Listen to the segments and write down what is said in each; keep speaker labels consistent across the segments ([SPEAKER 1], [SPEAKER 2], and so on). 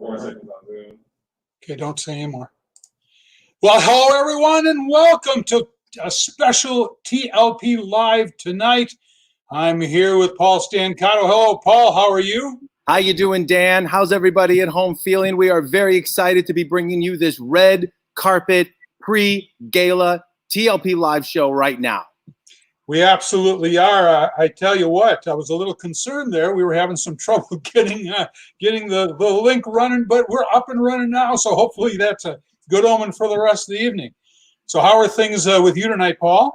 [SPEAKER 1] Okay, don't say anymore. Well, hello everyone, and welcome to a special TLP Live tonight. I'm here with Paul Stancato. Hello, Paul. How are you?
[SPEAKER 2] How you doing, Dan? How's everybody at home feeling? We are very excited to be bringing you this red carpet pre-gala TLP Live show right now.
[SPEAKER 1] We absolutely are. I tell you what, I was a little concerned there. We were having some trouble getting the link running, but we're up and running now. So hopefully that's a good omen for the rest of the evening. So how are things with you tonight, Paul?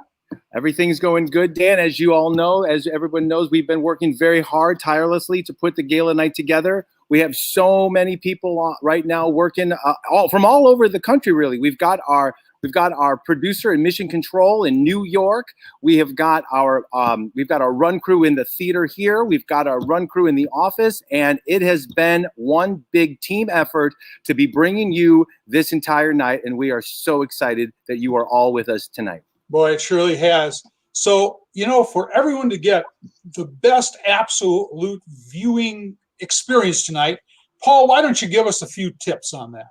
[SPEAKER 2] Everything's going good, Dan. As you all know, as everyone knows, we've been working very hard, tirelessly to put the gala night together. We have so many people right now working from all over the country, really. We've got our producer and mission control in New York. We've got our run crew in the theater here. We've got our run crew in the office, and it has been one big team effort to be bringing you this entire night, and we are so excited that you are all with us tonight.
[SPEAKER 1] Boy, it surely has. So, you know, for everyone to get the best absolute viewing experience tonight, Paul, why don't you give us a few tips on that?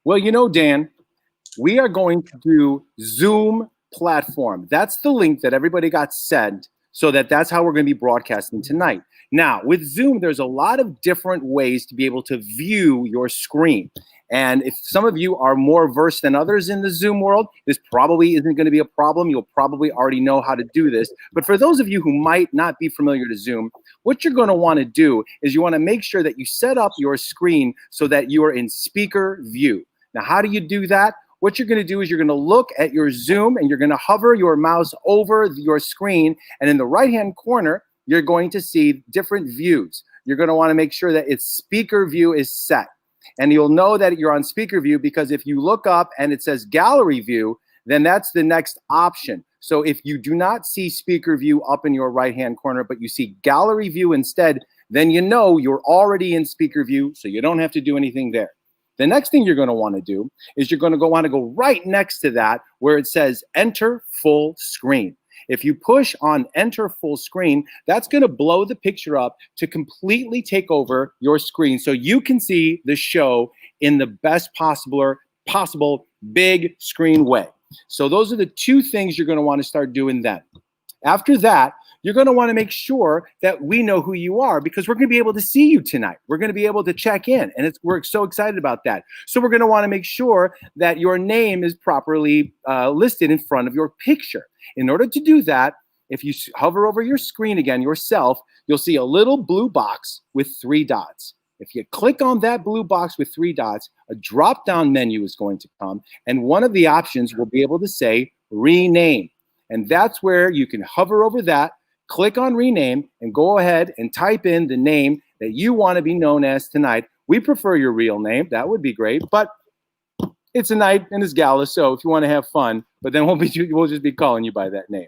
[SPEAKER 2] Well, you know, Dan, we are going to do Zoom platform. That's the link that everybody got sent, so that's how we're going to be broadcasting tonight. Now, with Zoom, there's a lot of different ways to be able to view your screen. And if some of you are more versed than others in the Zoom world, this probably isn't going to be a problem. You'll probably already know how to do this. But for those of you who might not be familiar to Zoom, what you're going to want to do is you want to make sure that you set up your screen so that you are in speaker view. Now, how do you do that? What you're going to do is you're going to look at your Zoom and you're going to hover your mouse over your screen. And in the right-hand corner, you're going to see different views. You're going to want to make sure that its speaker view is set. And you'll know that you're on speaker view because if you look up and it says gallery view, then that's the next option. So if you do not see speaker view up in your right-hand corner, but you see gallery view instead, then you know you're already in speaker view, so you don't have to do anything there. The next thing you're going to want to do is you're going to want to go right next to that where it says enter full screen. If you push on enter full screen, that's going to blow the picture up to completely take over your screen so you can see the show in the best possible big screen way. So those are the two things you're going to want to start doing then. After that, you're going to want to make sure that we know who you are because we're going to be able to see you tonight. We're going to be able to check in, and we're so excited about that. So we're going to want to make sure that your name is properly listed in front of your picture. In order to do that, if you hover over your screen again yourself, you'll see a little blue box with 3 dots. If you click on that blue box with 3 dots, a drop-down menu is going to come, and one of the options will be able to say rename. And that's where you can hover over that, click on rename, and go ahead and type in the name that you want to be known as tonight. We prefer your real name. That would be great, but it's a night and it's gala, so if you want to have fun, but then we'll just be calling you by that name.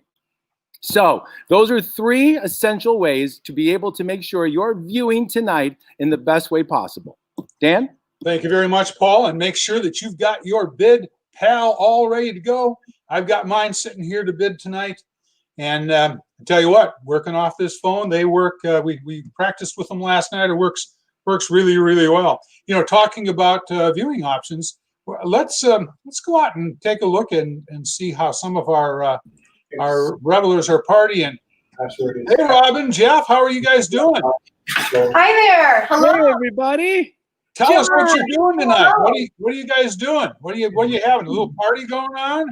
[SPEAKER 2] So those are 3 essential ways to be able to make sure you're viewing tonight in the best way possible. Dan?
[SPEAKER 1] Thank you very much, Paul, and make sure that you've got your bid pal all ready to go. I've got mine sitting here to bid tonight. And I tell you what, working off this phone, they work. We practiced with them last night. It works really, really well. You know, talking about viewing options, let's go out and take a look and see how some of our revelers are partying. Hey, Robin, Jeff, how are you guys doing?
[SPEAKER 3] Hi there. Hello,
[SPEAKER 2] everybody.
[SPEAKER 1] Tell us what you're doing tonight. What are you guys doing? What are you having? A little party going on?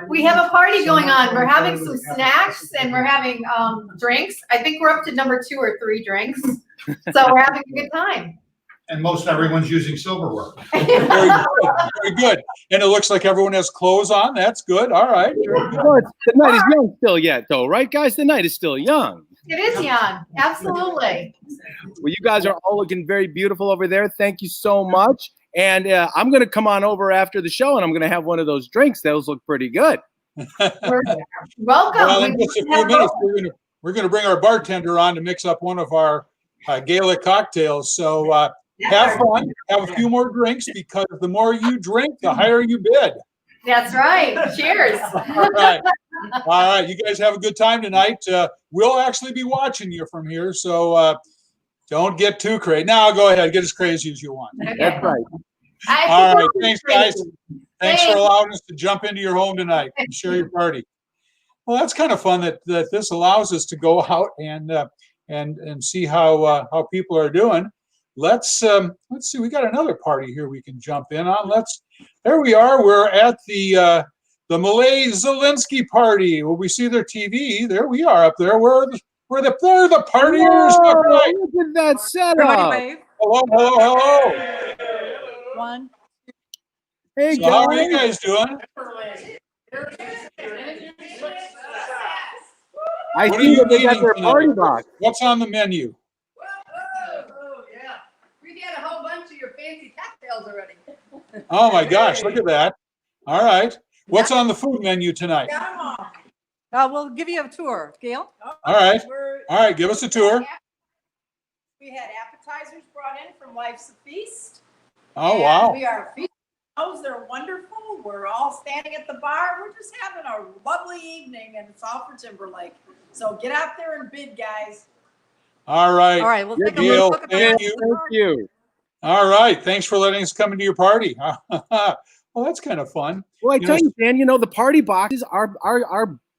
[SPEAKER 3] We have a party going on. We're having some snacks and we're having drinks. I think we're up to number 2 or 3 drinks. So we're having a good time.
[SPEAKER 4] And most everyone's using silverware.
[SPEAKER 1] Very good. Very good. And it looks like everyone has clothes on. That's good. All right.
[SPEAKER 2] Well, the night is young still yet, though, right, guys? The night is still young.
[SPEAKER 3] It is young. Absolutely.
[SPEAKER 2] Well, you guys are all looking very beautiful over there. Thank you so much. And I'm going to come on over after the show, and I'm going to have one of those drinks. Those look pretty good.
[SPEAKER 3] Welcome.
[SPEAKER 1] Well, in just a few minutes, we're going to bring our bartender on to mix up one of our gala cocktails. So have fun. Have a few more drinks because the more you drink, the higher you bid.
[SPEAKER 3] That's right. Cheers.
[SPEAKER 1] All right. All right. You guys have a good time tonight. We'll actually be watching you from here. So Don't get too crazy. Now go ahead, get as crazy as you want.
[SPEAKER 3] Okay.
[SPEAKER 2] That's right.
[SPEAKER 1] All right, thanks, guys. Thanks for
[SPEAKER 3] Thanks.
[SPEAKER 1] allowing us to jump into your home tonight and share your party. Well, that's kind of fun that this allows us to go out and see how people are doing. Let's see. We got another party here we can jump in on. There we are. We're at the Malay Zelensky party. Will we see their TV? There we are up there. They're the partiers.
[SPEAKER 2] Whoa,
[SPEAKER 1] Look right.
[SPEAKER 2] look at that
[SPEAKER 5] Everybody
[SPEAKER 2] setup.
[SPEAKER 5] wave.
[SPEAKER 1] Hello, hello, hello.
[SPEAKER 5] One.
[SPEAKER 2] Hey,
[SPEAKER 1] So how are you
[SPEAKER 2] guys.
[SPEAKER 1] guys doing?
[SPEAKER 2] I
[SPEAKER 1] What are
[SPEAKER 2] see
[SPEAKER 1] you
[SPEAKER 2] that they got
[SPEAKER 1] eating
[SPEAKER 2] their
[SPEAKER 1] tonight?
[SPEAKER 2] party box.
[SPEAKER 1] What's on the menu?
[SPEAKER 6] Oh, yeah. We've had a whole bunch of your fancy cocktails already.
[SPEAKER 1] Oh my gosh, look at that. All right. What's on the food menu tonight?
[SPEAKER 6] Got 'em all.
[SPEAKER 5] We'll give you a tour. Gail?
[SPEAKER 1] All right.
[SPEAKER 6] We're-
[SPEAKER 1] All right, give us a tour.
[SPEAKER 6] We had appetizers brought in from Life's a Feast.
[SPEAKER 1] Oh,
[SPEAKER 6] And
[SPEAKER 1] wow.
[SPEAKER 6] We are feasting. They're wonderful. We're all standing at the bar. We're just having a lovely evening, and it's all for Timberlake. So get out there and bid, guys.
[SPEAKER 1] All right.
[SPEAKER 5] All right, we'll
[SPEAKER 2] Good
[SPEAKER 5] take a
[SPEAKER 1] deal.
[SPEAKER 5] look at the
[SPEAKER 1] Thank
[SPEAKER 5] rest
[SPEAKER 1] you.
[SPEAKER 5] of the
[SPEAKER 2] Thank
[SPEAKER 5] car.
[SPEAKER 2] you.
[SPEAKER 1] All right. Thanks for letting us come into your party. Well, that's kind of fun.
[SPEAKER 2] Well, I
[SPEAKER 1] You
[SPEAKER 2] tell
[SPEAKER 1] know-
[SPEAKER 2] you, Dan, the party boxes are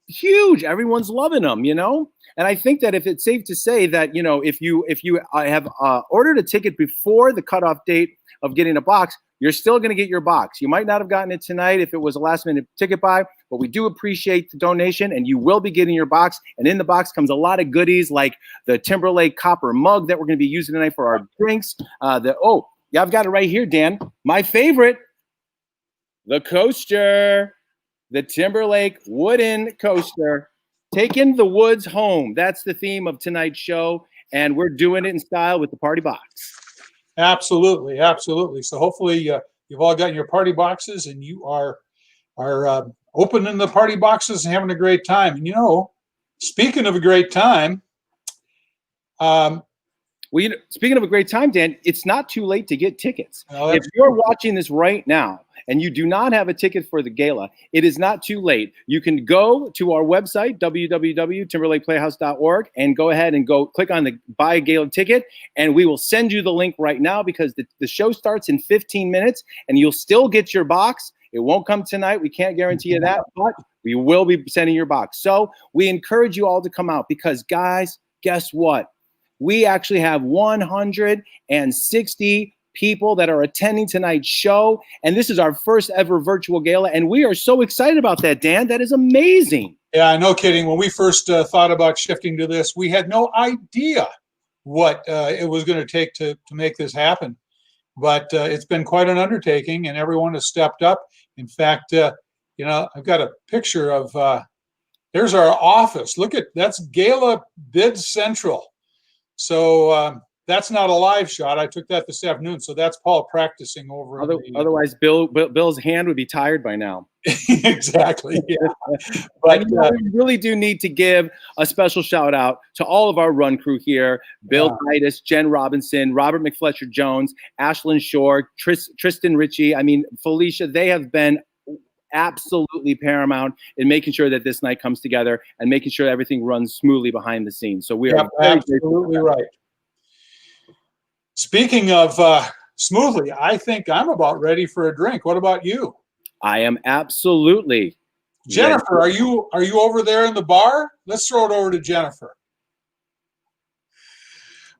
[SPEAKER 2] huge. Everyone's loving them, And I think that if it's safe to say that, if you have ordered a ticket before the cutoff date of getting a box, you're still going to get your box. You might not have gotten it tonight if it was a last minute ticket buy, but we do appreciate the donation and you will be getting your box. And in the box comes a lot of goodies like the Timberlake copper mug that we're going to be using tonight for our drinks. I've got it right here, Dan. My favorite, the coaster, the Timberlake wooden coaster, taking the woods home. That's the theme of tonight's show. And we're doing it in style with the party box.
[SPEAKER 1] Absolutely. Absolutely. So hopefully you've all gotten your party boxes and you are opening the party boxes and having a great time. And speaking of a great time,
[SPEAKER 2] Speaking of a great time, Dan, it's not too late to get tickets.
[SPEAKER 1] Well,
[SPEAKER 2] If
[SPEAKER 1] that's
[SPEAKER 2] you're watching this right now and you do not have a ticket for the gala, it is not too late. You can go to our website, www.timberlakeplayhouse.org, and go ahead and click on the buy a gala ticket, and we will send you the link right now because the show starts in 15 minutes, and you'll still get your box. It won't come tonight. We can't guarantee you that, but we will be sending your box. So we encourage you all to come out because, guys, guess what? We actually have 160 people that are attending tonight's show, and this is our first ever virtual gala, and we are so excited about that, Dan. That is amazing.
[SPEAKER 1] Yeah, no kidding. When we first thought about shifting to this, we had no idea what it was going to take to make this happen. But it's been quite an undertaking, and everyone has stepped up. In fact, I've got a picture of, there's our office. Look that's Gala Bid Central. So that's not a live shot. I took that this afternoon. So that's Paul practicing over.
[SPEAKER 2] Otherwise, Bill's hand would be tired by now.
[SPEAKER 1] Exactly. Yeah. But
[SPEAKER 2] we really do need to give a special shout out to all of our run crew here: Bill Titus, Jen Robinson, Robert McFletcher Jones, Ashlyn Shore, Tristan Ritchie. Felicia. They have been absolutely paramount in making sure that this night comes together and making sure everything runs smoothly behind the scenes. So we are
[SPEAKER 1] absolutely right. Speaking of smoothly, I think I'm about ready for a drink. What about you?
[SPEAKER 2] I am absolutely.
[SPEAKER 1] Jennifer, are you over there in the bar? Let's throw it over to Jennifer.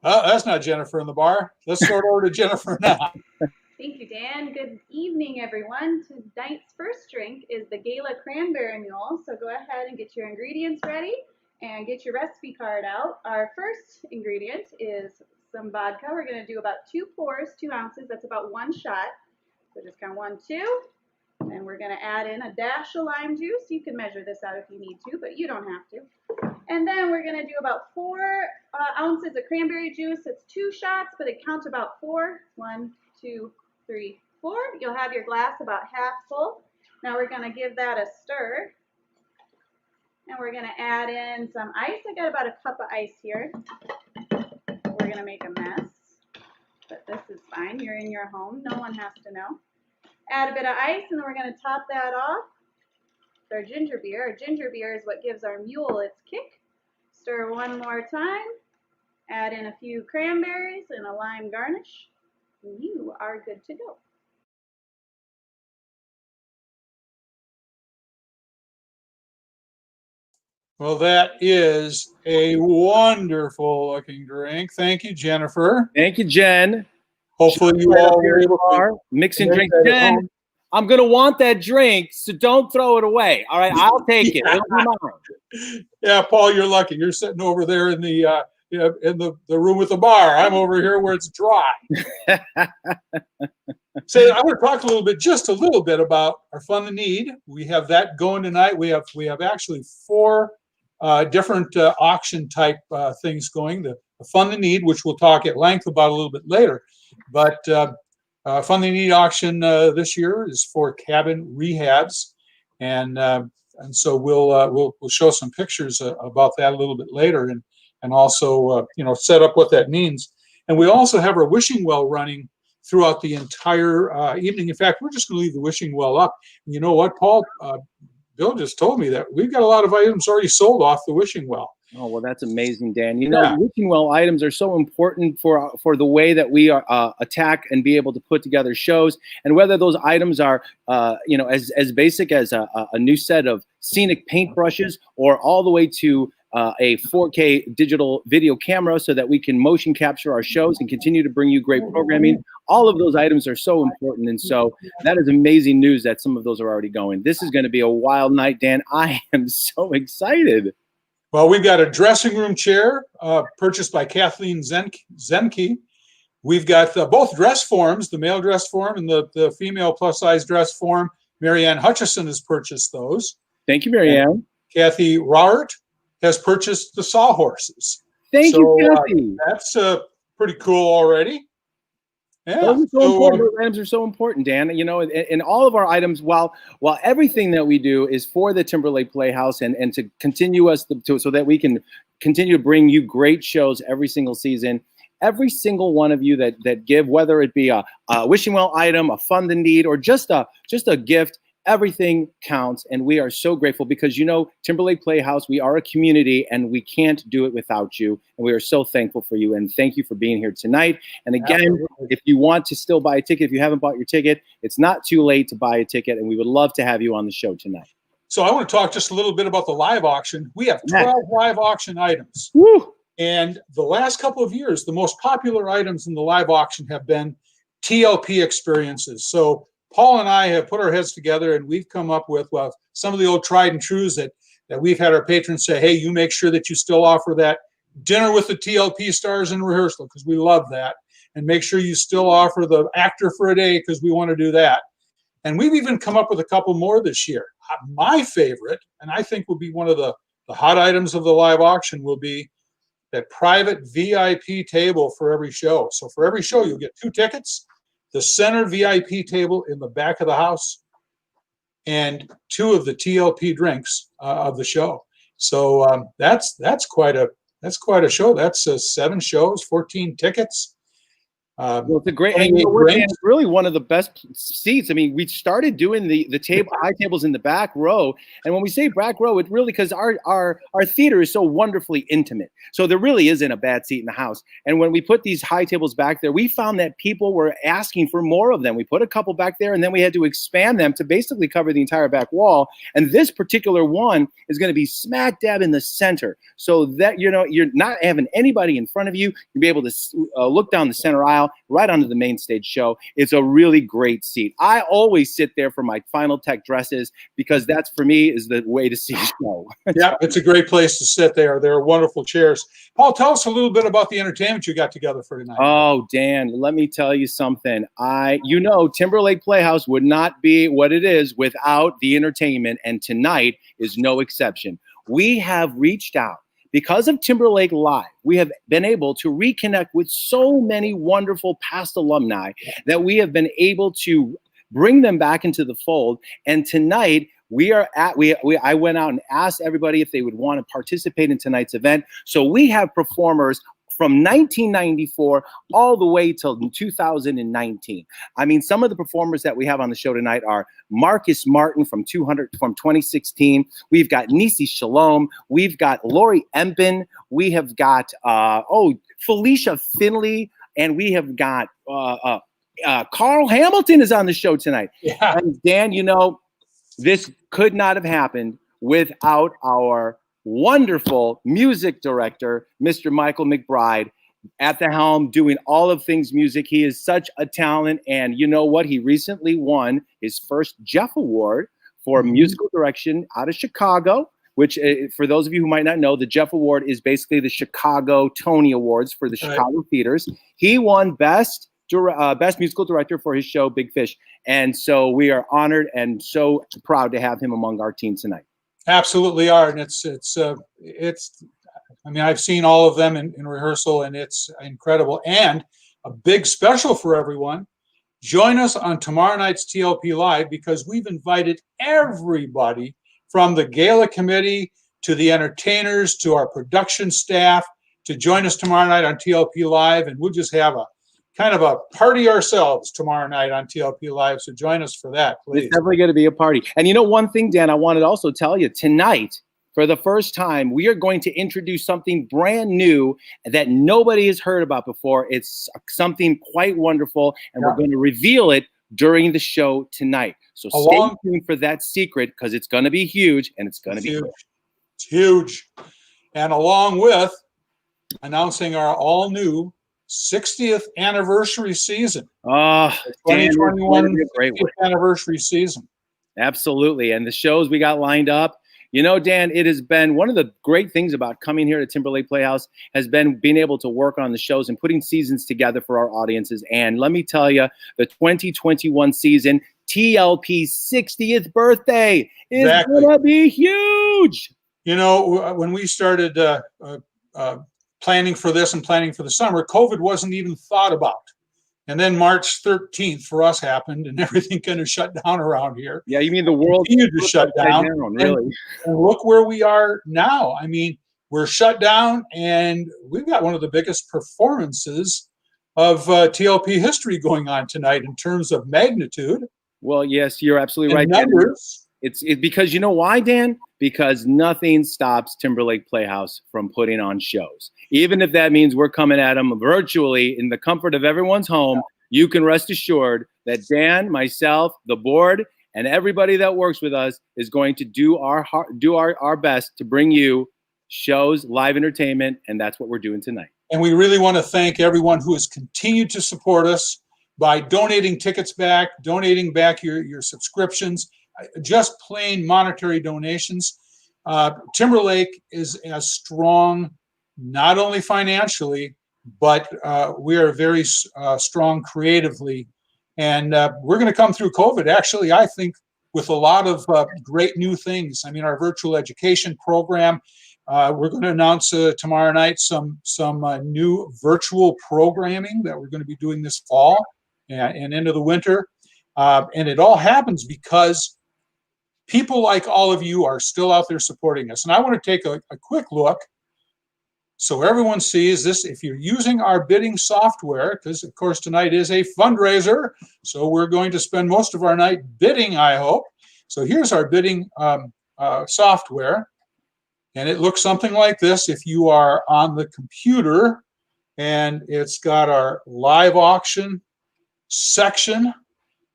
[SPEAKER 1] That's not Jennifer in the bar. Let's throw it over to Jennifer now.
[SPEAKER 7] Thank you, Dan. Good evening, everyone. Tonight's first drink is the Gala Cranberry Mule. So go ahead and get your ingredients ready and get your recipe card out. Our first ingredient is some vodka. We're going to do about 2 pours, 2 ounces. That's about 1 shot. So just count 1, 2. And we're going to add in a dash of lime juice. You can measure this out if you need to, but you don't have to. And then we're going to do about 4 ounces of cranberry juice. It's 2 shots, but it counts about 4. 1, 2, 3, 4. You'll have your glass about half full. Now we're going to give that a stir. And we're going to add in some ice. I got about a cup of ice here. We're going to make a mess, but this is fine. You're in your home. No one has to know. Add a bit of ice, and then we're going to top that off with our ginger beer. Our ginger beer is what gives our mule its kick. Stir one more time. Add in a few cranberries and a lime garnish, and you are good to go.
[SPEAKER 1] Well, that is a wonderful looking drink. Thank you, Jennifer.
[SPEAKER 2] Thank you, Jen.
[SPEAKER 1] Hopefully you
[SPEAKER 2] Right up
[SPEAKER 1] all
[SPEAKER 2] here
[SPEAKER 1] were
[SPEAKER 2] in
[SPEAKER 1] able
[SPEAKER 2] the bar,
[SPEAKER 1] to
[SPEAKER 2] mixing
[SPEAKER 1] make
[SPEAKER 2] drinks.
[SPEAKER 1] that at
[SPEAKER 2] Jen,
[SPEAKER 1] home.
[SPEAKER 2] I'm gonna want that drink, so don't throw it away. All right, I'll take it. It'll be mine.
[SPEAKER 1] Yeah, Paul, you're lucky. You're sitting over there in the in the room with the bar. I'm over here where it's dry. So I want to talk just a little bit about our Fund the Need. We have that going tonight. We have actually 4 different auction type things going. The Fund the Need, which we'll talk at length about a little bit later, but Fund the Need auction this year is for cabin rehabs, and so we'll show some pictures about that a little bit later, and also set up what that means. And we also have our wishing well running throughout the entire evening. In fact, we're just going to leave the wishing well up. And you know what, Paul? Bill just told me that we've got a lot of items already sold off the wishing well.
[SPEAKER 2] Oh, well, that's amazing, Dan. You know, wishing well items are so important for the way that we attack and be able to put together shows. And whether those items are, as basic as a new set of scenic paintbrushes, or all the way to a 4K digital video camera so that we can motion capture our shows and continue to bring you great programming. All of those items are so important. And so that is amazing news that some of those are already going. This is going to be a wild night, Dan. I am so excited.
[SPEAKER 1] Well, we've got a dressing room chair purchased by Kathleen Zenke. We've got both dress forms, the male dress form and the female plus size dress form. Marianne Hutchison has purchased those.
[SPEAKER 2] Thank you, Marianne.
[SPEAKER 1] Kathy Rauert has purchased the sawhorses.
[SPEAKER 2] Thank you, Kathy.
[SPEAKER 1] That's pretty cool already. Yeah.
[SPEAKER 2] Those are so important. Those items are so important, Dan. You know, and all of our items, while everything that we do is for the Timberlake Playhouse and to continue so that we can continue to bring you great shows every single season. Every single one of you that give, whether it be a wishing well item, a Fund the Need, or just a gift, everything counts, and we are so grateful because, Timberlake Playhouse, we are a community, and we can't do it without you, and we are so thankful for you, and thank you for being here tonight. And again, absolutely, if you want to still buy a ticket, if you haven't bought your ticket, it's not too late to buy a ticket, and we would love to have you on the show tonight.
[SPEAKER 1] So I want to talk just a little bit about the live auction. We have 12 live auction items.
[SPEAKER 2] Woo!
[SPEAKER 1] And the last couple of years, the most popular items in the live auction have been TLP experiences. So Paul and I have put our heads together, and we've come up with some of the old tried and trues that we've had our patrons say, hey, you make sure that you still offer that dinner with the TLP stars in rehearsal, because we love that. And make sure you still offer the actor for a day, because we want to do that. And we've even come up with a couple more this year. My favorite, and I think will be one of the hot items of the live auction, will be that private VIP table for every show. So for every show, you'll get 2 tickets, the center VIP table in the back of the house, and 2 of the TLP drinks of the show. So that's quite a show. That's 7 shows, 14 tickets.
[SPEAKER 2] Well, it's a great, and it's really one of the best seats. I mean, we started doing the high tables in the back row, and when we say back row, it really, because our theater is so wonderfully intimate, so there really isn't a bad seat in the house. And when we put these high tables back there, we found that people were asking for more of them. We put a couple back there, and then we had to expand them to basically cover the entire back wall. And this particular one is going to be smack dab in the center, so that you're not having anybody in front of you. You'll be able to look down the center aisle, right onto the main stage show. It's a really great seat. I always sit there for my Final Tech dresses, because that's, for me, is the way to see a show.
[SPEAKER 1] Yeah, it's a great place to sit there. They're wonderful chairs. Paul, tell us a little bit about the entertainment you got together for tonight.
[SPEAKER 2] Oh, Dan, let me tell you something. Timberlake Playhouse would not be what it is without the entertainment, and tonight is no exception. We have reached out. Because of Timberlake Live, we have been able to reconnect with so many wonderful past alumni that we have been able to bring them back into the fold. And tonight, I went out and asked everybody if they would want to participate in tonight's event. So we have performers from 1994 all the way till 2019. I mean, some of the performers that we have on the show tonight are Marcus Martin from 2016. We've got Nisi Shalom. We've got Lori Empin. We have got Felicia Finley, and we have got Carl Hamilton is on the show tonight.
[SPEAKER 1] Yeah.
[SPEAKER 2] And Dan, you know, this could not have happened without our wonderful music director, Mr. Michael McBride, at the helm doing all of things music. He is such a talent. And you know what? He recently won his first Jeff Award for musical direction out of Chicago, which for those of you who might not know, the Jeff Award is basically the Chicago Tony Awards for the Chicago theaters. He won Best Musical Director for his show, Big Fish. And so we are honored and so proud to have him among our team tonight.
[SPEAKER 1] Absolutely are. And it's, I mean, I've seen all of them in rehearsal, and it's incredible. And a big special for everyone. Join us on tomorrow night's TLP Live, because we've invited everybody from the Gala committee to the entertainers to our production staff to join us tomorrow night on TLP Live. And we'll just have a kind of a party ourselves tomorrow night on TLP Live. So join us for that, please.
[SPEAKER 2] It's definitely going to be a party. And you know, one thing, Dan, I wanted to also tell you tonight, for the first time, we are going to introduce something brand new that nobody has heard about before. It's something quite wonderful, and we're going to reveal it during the show tonight. So stay tuned for that secret, because it's going to be huge, and it's going to be
[SPEAKER 1] huge. It's huge. And along with announcing our all new 60th anniversary season. 2021 anniversary season.
[SPEAKER 2] Absolutely. And the shows we got lined up. You know, Dan, it has been one of the great things about coming here to Timberlake Playhouse has been being able to work on the shows and putting seasons together for our audiences. And let me tell you, the 2021 season, TLP's 60th birthday is going to be huge.
[SPEAKER 1] You know, when we started planning for this and planning for the summer, COVID wasn't even thought about. And then March 13th for us happened, and everything kind of shut down around here.
[SPEAKER 2] Yeah, you mean the world
[SPEAKER 1] continued to shut down,
[SPEAKER 2] really?
[SPEAKER 1] And look where we are now. I mean, we're shut down, and we've got one of the biggest performances of TLP history going on tonight in terms of magnitude.
[SPEAKER 2] Well, yes, you're absolutely right.
[SPEAKER 1] Numbers.
[SPEAKER 2] It's because you know why, Dan? Because nothing stops Timberlake Playhouse from putting on shows. Even if that means we're coming at them virtually in the comfort of everyone's home, you can rest assured that Dan, myself, the board, and everybody that works with us is going to do our best to bring you shows, live entertainment, and that's what we're doing tonight.
[SPEAKER 1] And we really want to thank everyone who has continued to support us by donating tickets back, donating back your subscriptions, just plain monetary donations. Timberlake is as strong, not only financially, but we are very strong creatively. And we're going to come through COVID, actually, I think, with a lot of great new things. I mean, our virtual education program, we're going to announce tomorrow night some new virtual programming that we're going to be doing this fall and into the winter. And it all happens because people like all of you are still out there supporting us. And I want to take a quick look so everyone sees this. If you're using our bidding software, because of course tonight is a fundraiser, so we're going to spend most of our night bidding, I hope. So here's our bidding software. And it looks something like this if you are on the computer. And it's got our live auction section.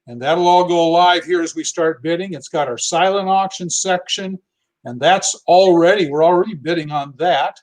[SPEAKER 1] And that'll all go live here as we start bidding. It's got our silent auction section, and we're already bidding on that.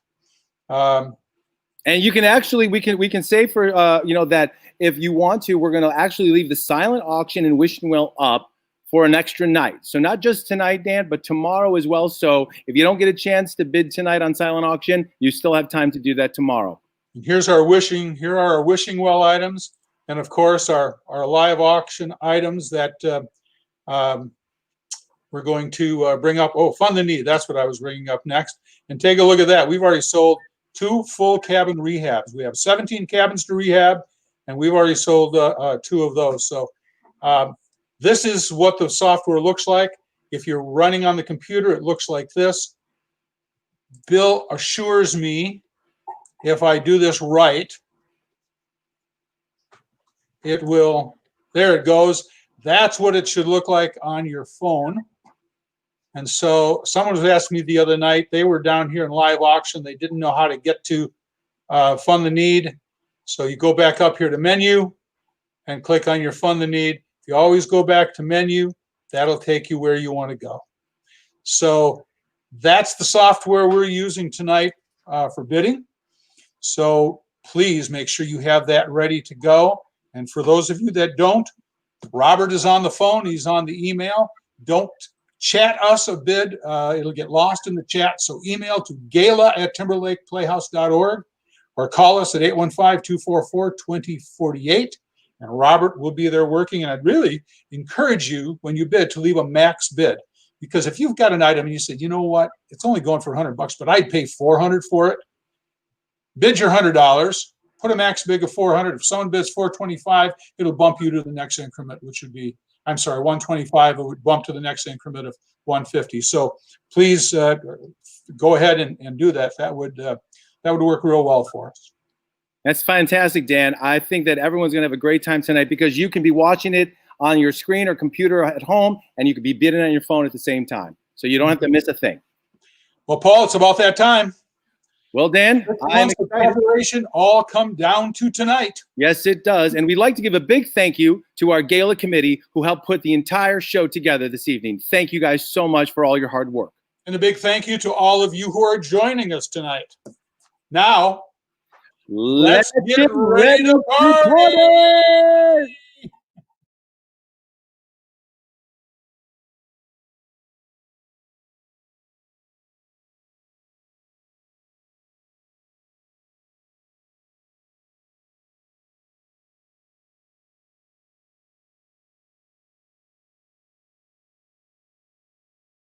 [SPEAKER 2] And you can actually, we can say for that if you want to, we're going to actually leave the silent auction and wishing well up for an extra night. So not just tonight, Dan, but tomorrow as well. So if you don't get a chance to bid tonight on silent auction, you still have time to do that tomorrow.
[SPEAKER 1] And here are our wishing well items. And of course, our live auction items that we're going to bring up. Oh, Fund the Need. That's what I was bringing up next. And take a look at that. We've already sold 2 full cabin rehabs. We have 17 cabins to rehab, and we've already sold 2 of those. So this is what the software looks like. If you're running on the computer, it looks like this. Bill assures me if I do this right, it will, there it goes. That's what it should look like on your phone. And so someone was asking me the other night, they were down here in live auction. They didn't know how to get to Fund the Need. So you go back up here to menu and click on your Fund the Need. If you always go back to menu, that'll take you where you want to go. So that's the software we're using tonight for bidding. So please make sure you have that ready to go. And for those of you that don't, Robert is on the phone. He's on the email. Don't chat us a bid. It'll get lost in the chat. So email to gala@timberlakeplayhouse.org or call us at 815-244-2048. And Robert will be there working. And I'd really encourage you when you bid to leave a max bid. Because if you've got an item and you said, you know what, it's only going for $100, but I'd pay $400 for it. Bid your $100, put a max bid of $400. If someone bids $425, it'll bump you to the next increment, which would be, I'm sorry, $125. It would bump to the next increment of $150. So please go ahead and do that. That would work real well for us.
[SPEAKER 2] That's fantastic, Dan. I think that everyone's going to have a great time tonight because you can be watching it on your screen or computer at home, and you can be bidding on your phone at the same time. So you don't have to miss a thing.
[SPEAKER 1] Well, Paul, it's about that time.
[SPEAKER 2] Well, Dan, I'm excited.
[SPEAKER 1] Preparation all come down to tonight.
[SPEAKER 2] Yes, it does. And we'd like to give a big thank you to our Gala committee who helped put the entire show together this evening. Thank you guys so much for all your hard work.
[SPEAKER 1] And a big thank you to all of you who are joining us tonight. Now, let's get ready to party!